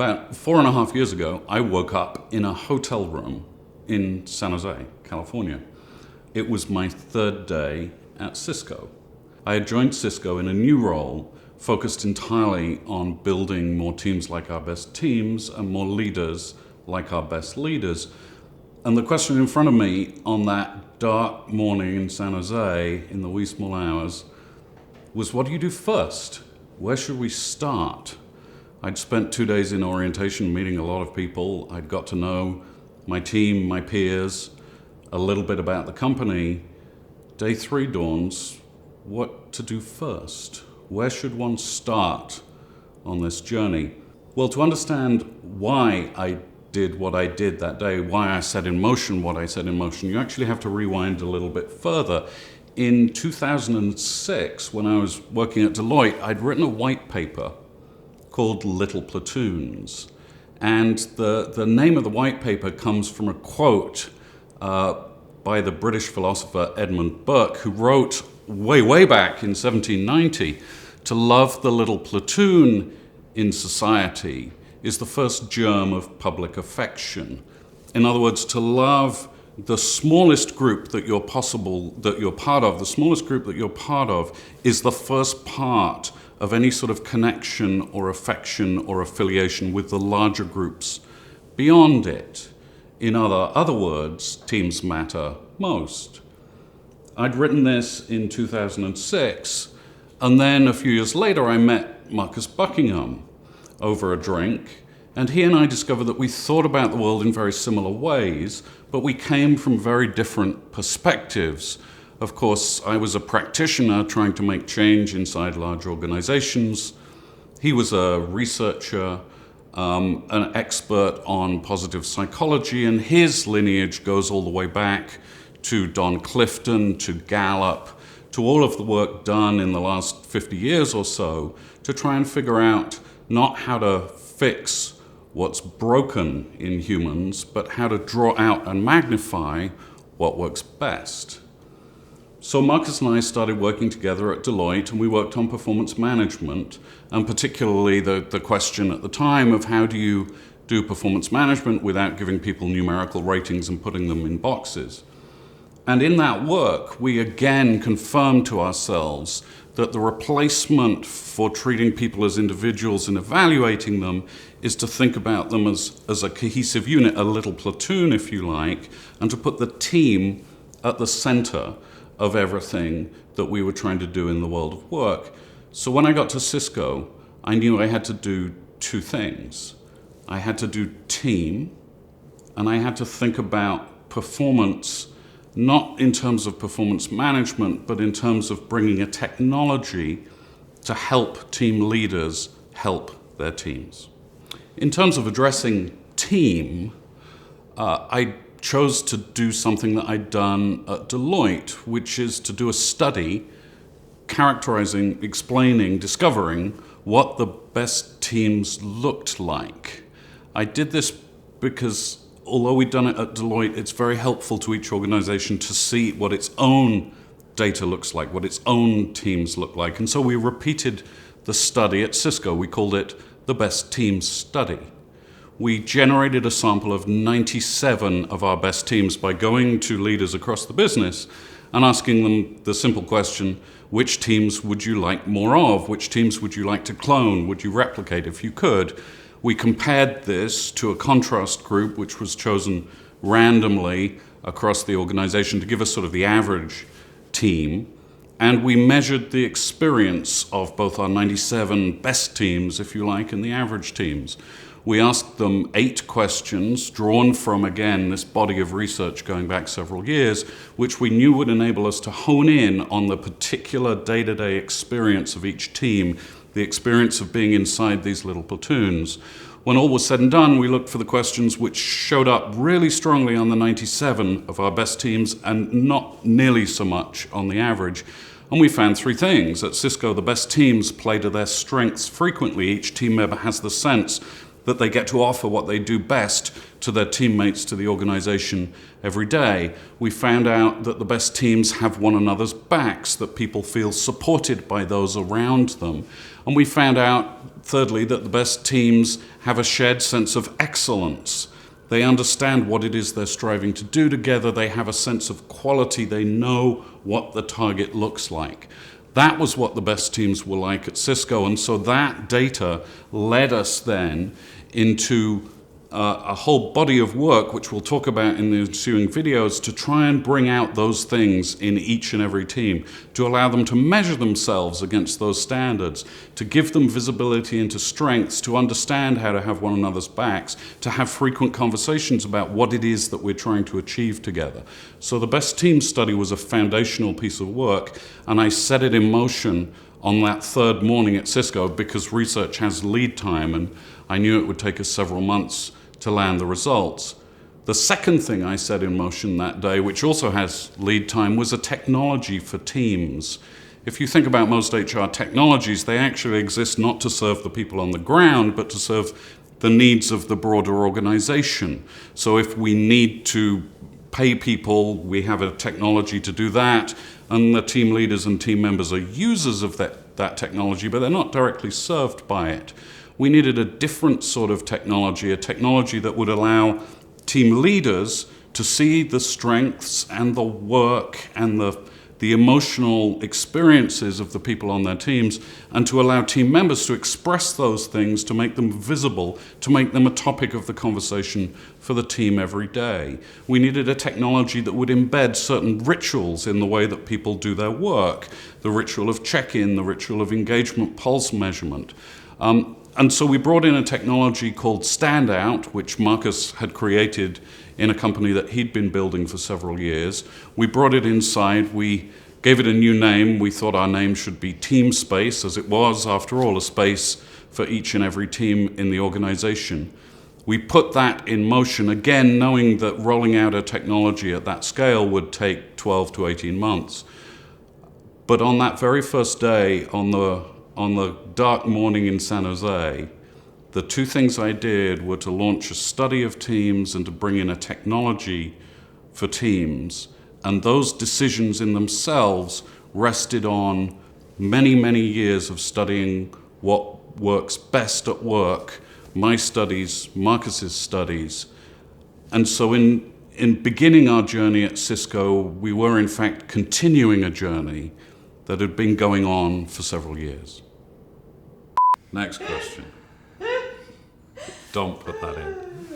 About 4.5 years ago, I woke up in a hotel room in San Jose, California. It was my third day at Cisco. I had joined Cisco in a new role focused entirely on building more teams like our best teams and more leaders like our best leaders. And the question in front of me on that dark morning in San Jose in the wee small hours was, what do you do first? Where should we start? I'd spent 2 days in orientation meeting a lot of people. I'd got to know my team, my peers, a little bit about the company. Day 3 dawns. What to do first? Where should one start on this journey? Well, to understand why I did what I did that day, why I set in motion what I set in motion, you actually have to rewind a little bit further. In 2006, when I was working at Deloitte, I'd written a white paper called Little Platoons. And the name of the white paper comes from a quote by the British philosopher Edmund Burke, who wrote way back in 1790, to love the little platoon in society is the first germ of public affection. In other words, to love the smallest group that you're part of, the smallest group that you're part of is the first part of any sort of connection or affection or affiliation with the larger groups beyond it. In other words, teams matter most. I'd written this in 2006, and then a few years later I met Marcus Buckingham over a drink, and he and I discovered that we thought about the world in very similar ways, but we came from very different perspectives. Of course, I was a practitioner trying to make change inside large organizations. He was a researcher, an expert on positive psychology, and his lineage goes all the way back to Don Clifton, to Gallup, to all of the work done in the last 50 years or so to try and figure out not how to fix what's broken in humans, but how to draw out and magnify what works best. So Marcus and I started working together at Deloitte, and we worked on performance management, and particularly the question at the time of how do you do performance management without giving people numerical ratings and putting them in boxes. And in that work, we again confirmed to ourselves that the replacement for treating people as individuals and evaluating them is to think about them as a cohesive unit, a little platoon, if you like, and to put the team at the center of everything that we were trying to do in the world of work. So when I got to Cisco, I knew I had to do 2 things. I had to do team, and I had to think about performance, not in terms of performance management, but in terms of bringing a technology to help team leaders help their teams. In terms of addressing team, I chose to do something that I'd done at Deloitte, which is to do a study characterizing, explaining, discovering what the best teams looked like. I did this because although we'd done it at Deloitte, it's very helpful to each organization to see what its own data looks like, what its own teams look like. And so we repeated the study at Cisco. We called it the Best Teams Study. We generated a sample of 97 of our best teams by going to leaders across the business and asking them the simple question, which teams would you like more of? Which teams would you like to clone? Would you replicate if you could? We compared this to a contrast group, which was chosen randomly across the organization to give us sort of the average team. And we measured the experience of both our 97 best teams, if you like, and the average teams. We asked them 8 questions drawn from, again, this body of research going back several years, which we knew would enable us to hone in on the particular day-to-day experience of each team, the experience of being inside these little platoons. When all was said and done, we looked for the questions which showed up really strongly on the 97 of our best teams and not nearly so much on the average. And we found 3 things. At Cisco, the best teams play to their strengths frequently. Each team member has the sense that they get to offer what they do best to their teammates, to the organization every day. We found out that the best teams have one another's backs, that people feel supported by those around them. And we found out, thirdly, that the best teams have a shared sense of excellence. They understand what it is they're striving to do together. They have a sense of quality. They know what the target looks like. That was what the best teams were like at Cisco. And so that data led us then into a whole body of work, which we'll talk about in the ensuing videos, to try and bring out those things in each and every team, to allow them to measure themselves against those standards, to give them visibility into strengths, to understand how to have one another's backs, to have frequent conversations about what it is that we're trying to achieve together. So the Best Team study was a foundational piece of work, and I set it in motion on that third morning at Cisco because research has lead time, and I knew it would take us several months to land the results. The second thing I set in motion that day, which also has lead time, was a technology for teams. If you think about most HR technologies, they actually exist not to serve the people on the ground, but to serve the needs of the broader organization. So if we need to pay people, we have a technology to do that, and the team leaders and team members are users of that technology, but they're not directly served by it. We needed a different sort of technology, a technology that would allow team leaders to see the strengths and the work and the emotional experiences of the people on their teams, and to allow team members to express those things, to make them visible, to make them a topic of the conversation for the team every day. We needed a technology that would embed certain rituals in the way that people do their work, the ritual of check-in, the ritual of engagement pulse measurement. And so we brought in a technology called Standout, which Marcus had created in a company that he'd been building for several years. We brought it inside, we gave it a new name. We thought our name should be Team Space, as it was, after all, a space for each and every team in the organization. We put that in motion, again, knowing that rolling out a technology at that scale would take 12 to 18 months. But on that very first day, on the dark morning in San Jose, the two things I did were to launch a study of teams and to bring in a technology for teams. And those decisions in themselves rested on many, many years of studying what works best at work, my studies, Marcus's studies. And so in beginning our journey at Cisco, we were in fact continuing a journey that had been going on for several years. Next question. Don't put that in.